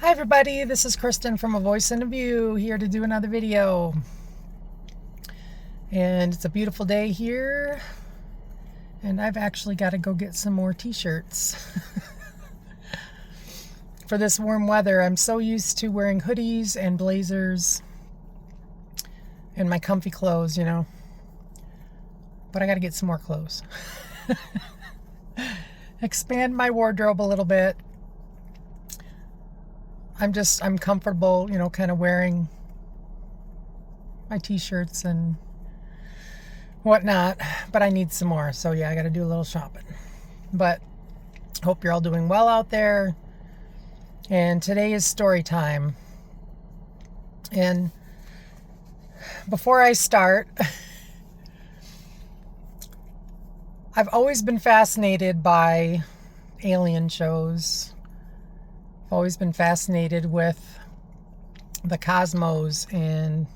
Hi everybody, this is Kristen from A Voice and a View, here to do another video. And it's a beautiful day here, and I've actually got to go get some more t-shirts. For this warm weather, I'm so used to wearing hoodies and blazers and my comfy clothes, but I got to get some more clothes. Expand my wardrobe a little bit. I'm comfortable, kind of wearing my t-shirts and whatnot, but I need some more. So yeah, I got to do a little shopping. But hope you're all doing well out there. And today is story time. And before I start, I've always been fascinated by alien shows. I've always been fascinated with the cosmos and,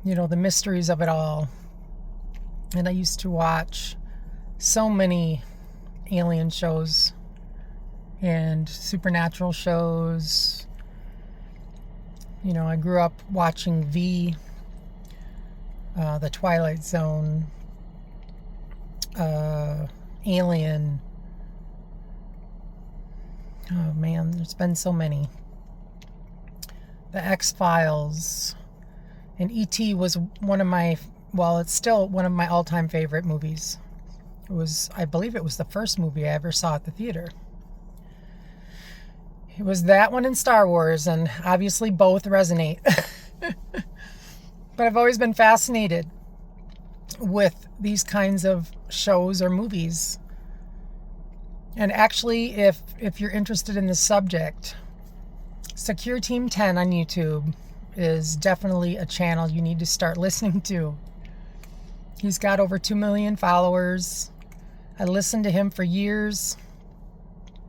the mysteries of it all. And I used to watch so many alien shows and supernatural shows. I grew up watching The Twilight Zone, Alien. Oh man, there's been so many. The X-Files. And E.T. was it's still one of my all-time favorite movies. I believe it was the first movie I ever saw at the theater. It was that one and Star Wars, and obviously both resonate. But I've always been fascinated with these kinds of shows or movies. And actually, if you're interested in the subject, Secure Team 10 on YouTube is definitely a channel you need to start listening to. He's got over 2 million followers. I listened to him for years.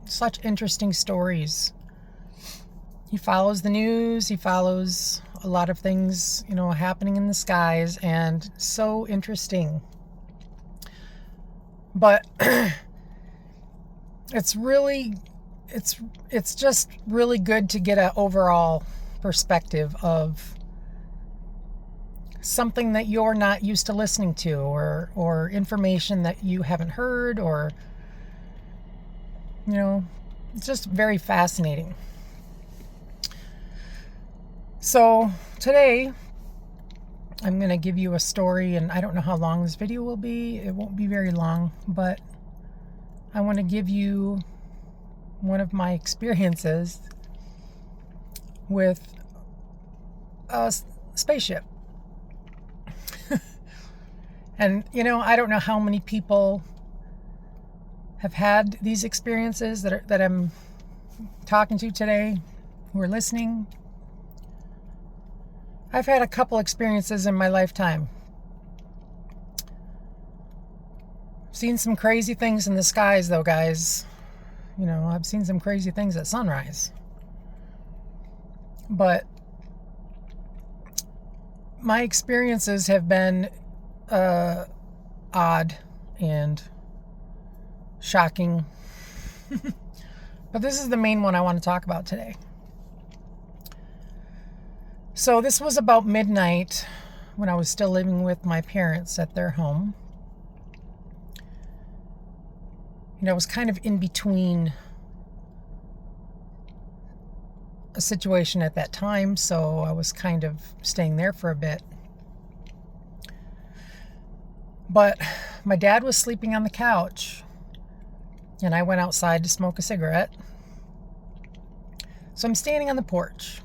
Such interesting stories. He follows the news. He follows a lot of things, happening in the skies, and so interesting. But it's just really good to get an overall perspective of something that you're not used to listening to, or information that you haven't heard, or it's just very fascinating. So today I'm going to give you a story, and I don't know how long this video will be. It won't be very long, but I want to give you one of my experiences with a spaceship. And I don't know how many people have had these experiences that I'm talking to today, who are listening. I've had a couple experiences in my lifetime. I've seen some crazy things in the skies, though, guys. I've seen some crazy things at sunrise. But my experiences have been odd and shocking. But this is the main one I want to talk about today. So this was about midnight when I was still living with my parents at their home. I was kind of in between a situation at that time, so I was kind of staying there for a bit. But my dad was sleeping on the couch, and I went outside to smoke a cigarette. So I'm standing on the porch,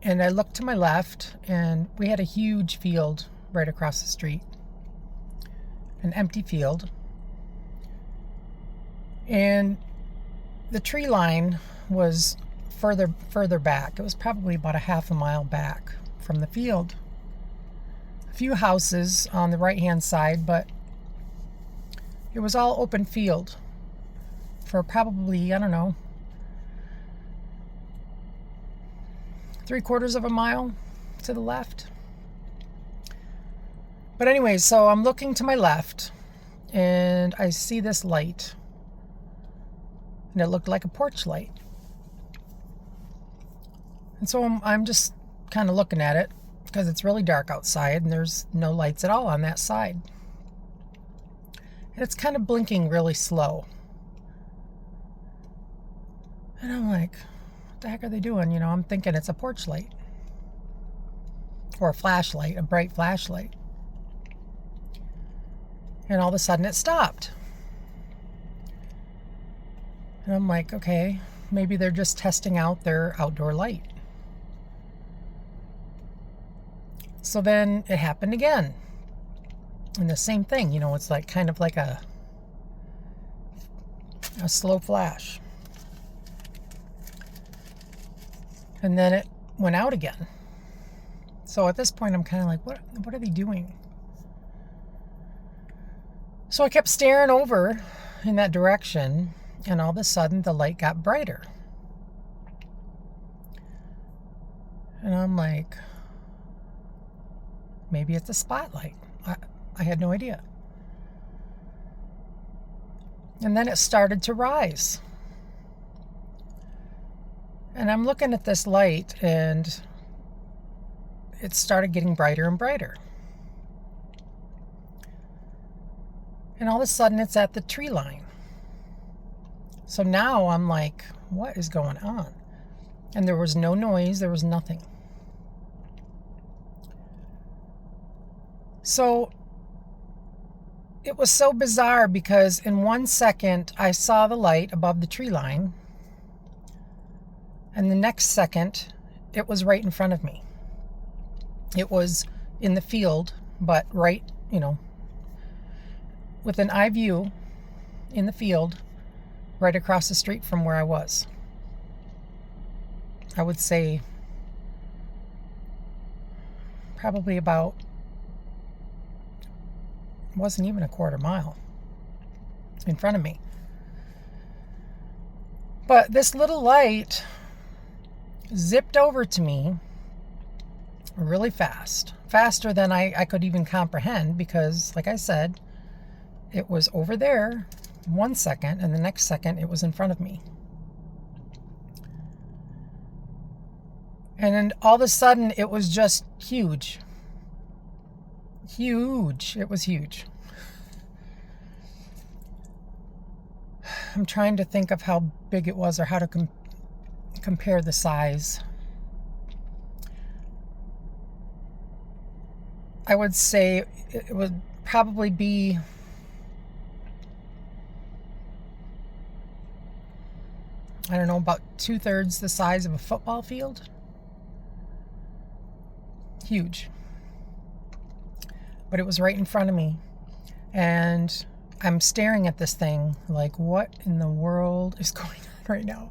and I looked to my left, and we had a huge field right across the street, an empty field. And the tree line was further back. It was probably about a half a mile back from the field. A few houses on the right-hand side, but it was all open field for probably, 3/4 of a mile to the left. But anyway, so I'm looking to my left, and I see this light and it looked like a porch light. And so I'm just kind of looking at it because it's really dark outside and there's no lights at all on that side. And it's kind of blinking really slow. And I'm like, what the heck are they doing? You know, I'm thinking it's a porch light or a flashlight, a bright flashlight. And all of a sudden it stopped. And I'm like, okay, maybe they're just testing out their outdoor light. So then it happened again. And the same thing, you know, it's like kind of like a slow flash. And then it went out again. So at this point, I'm kind of like, what are they doing? So I kept staring over in that direction, and all of a sudden the light got brighter. And I'm like, maybe it's a spotlight. I had no idea. And then it started to rise. And I'm looking at this light, and it started getting brighter and brighter. And all of a sudden, it's at the tree line. So now I'm like, what is going on? And there was no noise. There was nothing. So it was so bizarre because in 1 second, I saw the light above the tree line. And the next second, it was right in front of me. It was in the field, but right, you know, with an eye view in the field, right across the street from where I was. I would say probably about, wasn't even a quarter mile in front of me. But this little light zipped over to me really fast, faster than I could even comprehend, because like I said, it was over there 1 second, and the next second it was in front of me. And then all of a sudden it was just huge. Huge. It was huge. I'm trying to think of how big it was or how to compare the size. I would say it would probably be I don't know, about 2/3 the size of a football field. Huge. But it was right in front of me. And I'm staring at this thing like, what in the world is going on right now?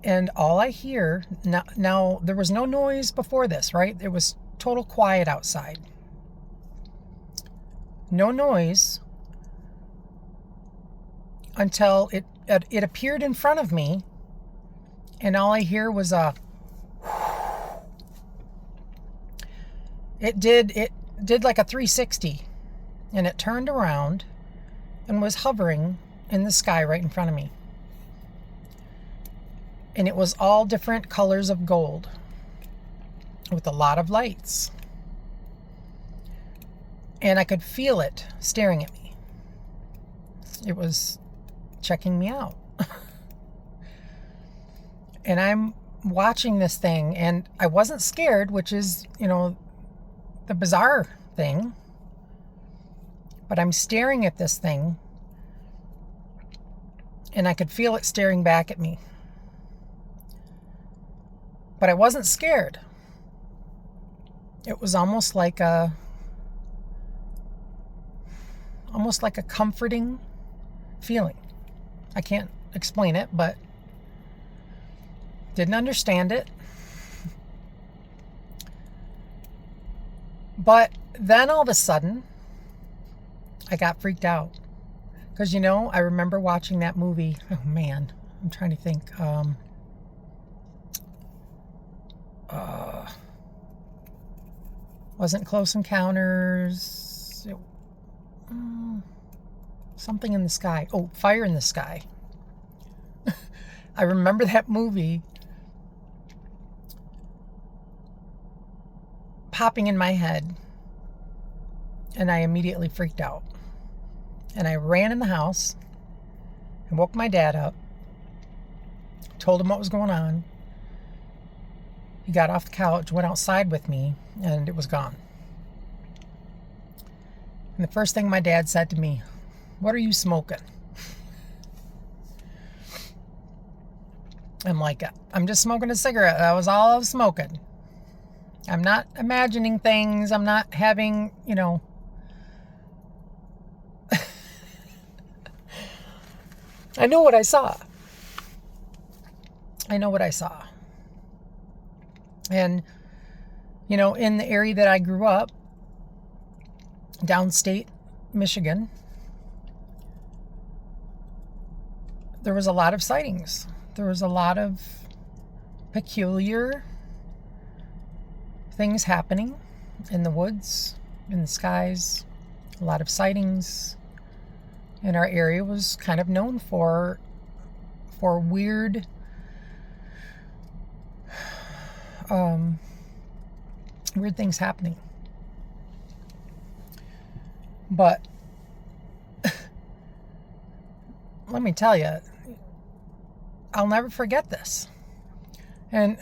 And all I hear, now there was no noise before this, right? It was total quiet outside. No noise until it appeared in front of me, and all I hear was it did like a 360, and it turned around and was hovering in the sky right in front of me. And it was all different colors of gold with a lot of lights. And I could feel it staring at me. It was checking me out. And I'm watching this thing, and I wasn't scared, which is, you know, the bizarre thing. But I'm staring at this thing, and I could feel it staring back at me. But I wasn't scared. It was almost like a comforting feeling. I can't explain it, but didn't understand it. But then all of a sudden, I got freaked out. Because, you know, I remember watching that movie. Oh, man. I'm trying to think. Wasn't Close Encounters. Something in the Sky. Oh, Fire in the Sky. I remember that movie popping in my head, and I immediately freaked out. And I ran in the house and woke my dad up, told him what was going on. He got off the couch, went outside with me, and it was gone. And the first thing my dad said to me, "What are you smoking?" I'm like, "I'm just smoking a cigarette. That was all I was smoking. I'm not imagining things. I'm not having, I know what I saw. I know what I saw. And, in the area that I grew up, downstate Michigan, there was a lot of sightings. There was a lot of peculiar things happening in the woods, in the skies, a lot of sightings. And our area was kind of known for weird weird things happening. But let me tell you, I'll never forget this. And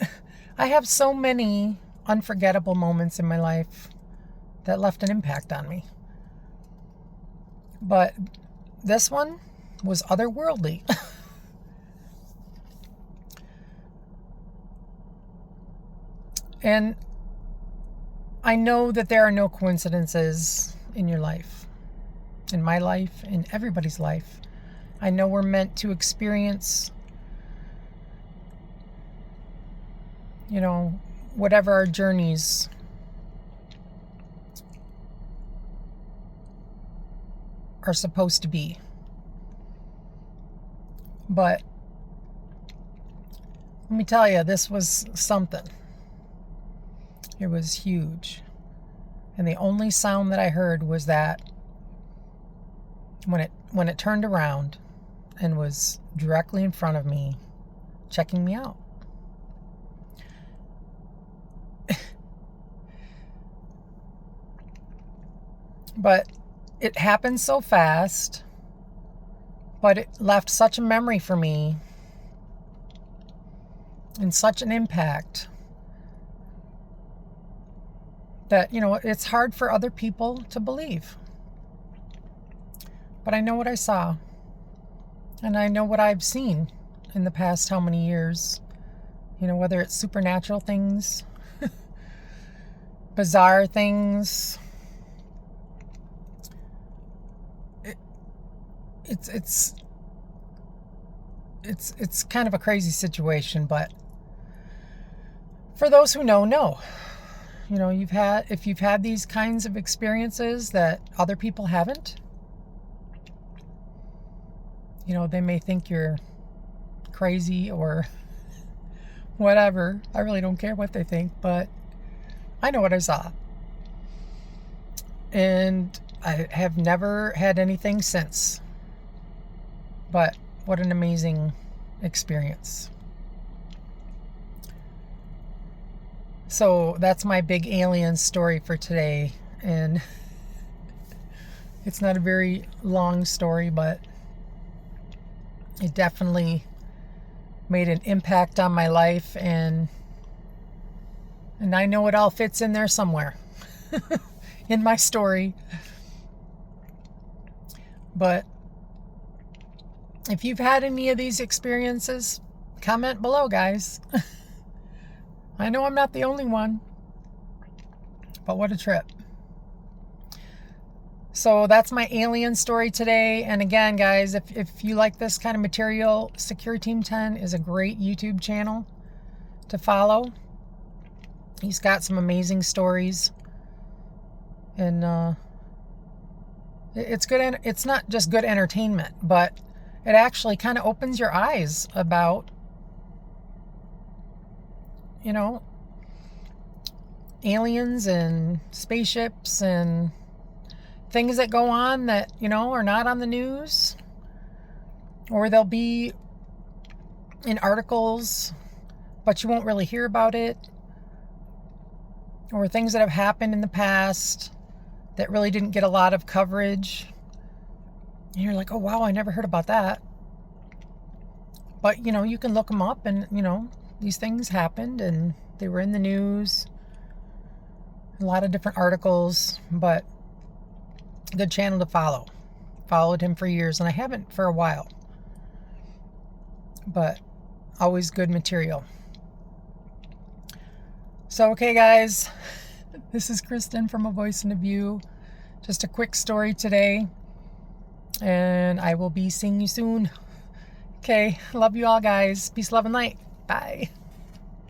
I have so many unforgettable moments in my life that left an impact on me. But this one was otherworldly. And I know that there are no coincidences in your life, in my life, in everybody's life. I know we're meant to experience, whatever our journeys are supposed to be. But let me tell you, this was something. It was huge. And the only sound that I heard was that when it turned around and was directly in front of me, checking me out. But it happened so fast, but it left such a memory for me and such an impact that, it's hard for other people to believe. But I know what I saw, and I know what I've seen in the past how many years, whether it's supernatural things, bizarre things. It's kind of a crazy situation, but for those who know. If you've had these kinds of experiences that other people haven't, they may think you're crazy or whatever. I really don't care what they think, but I know what I saw. And I have never had anything since. But what an amazing experience. So that's my big alien story for today. And it's not a very long story, but it definitely made an impact on my life. And I know it all fits in there somewhere in my story. But if you've had any of these experiences, comment below, guys. I know I'm not the only one, but what a trip. So that's my alien story today. And again, guys, if you like this kind of material, Secure Team 10 is a great YouTube channel to follow. He's got some amazing stories. And it's good. It's not just good entertainment, but it actually kind of opens your eyes about, aliens and spaceships and things that go on that, are not on the news, or they'll be in articles, but you won't really hear about it, or things that have happened in the past that really didn't get a lot of coverage. And you're like, oh wow, I never heard about that. But you can look them up, and these things happened and they were in the news, a lot of different articles. But good channel to follow. Followed him for years, and I haven't for a while, but always good material. So okay guys, this is Kristen from A Voice and a View. Just a quick story today, and I will be seeing you soon. Okay, love you all guys. Peace, love, and light. Bye.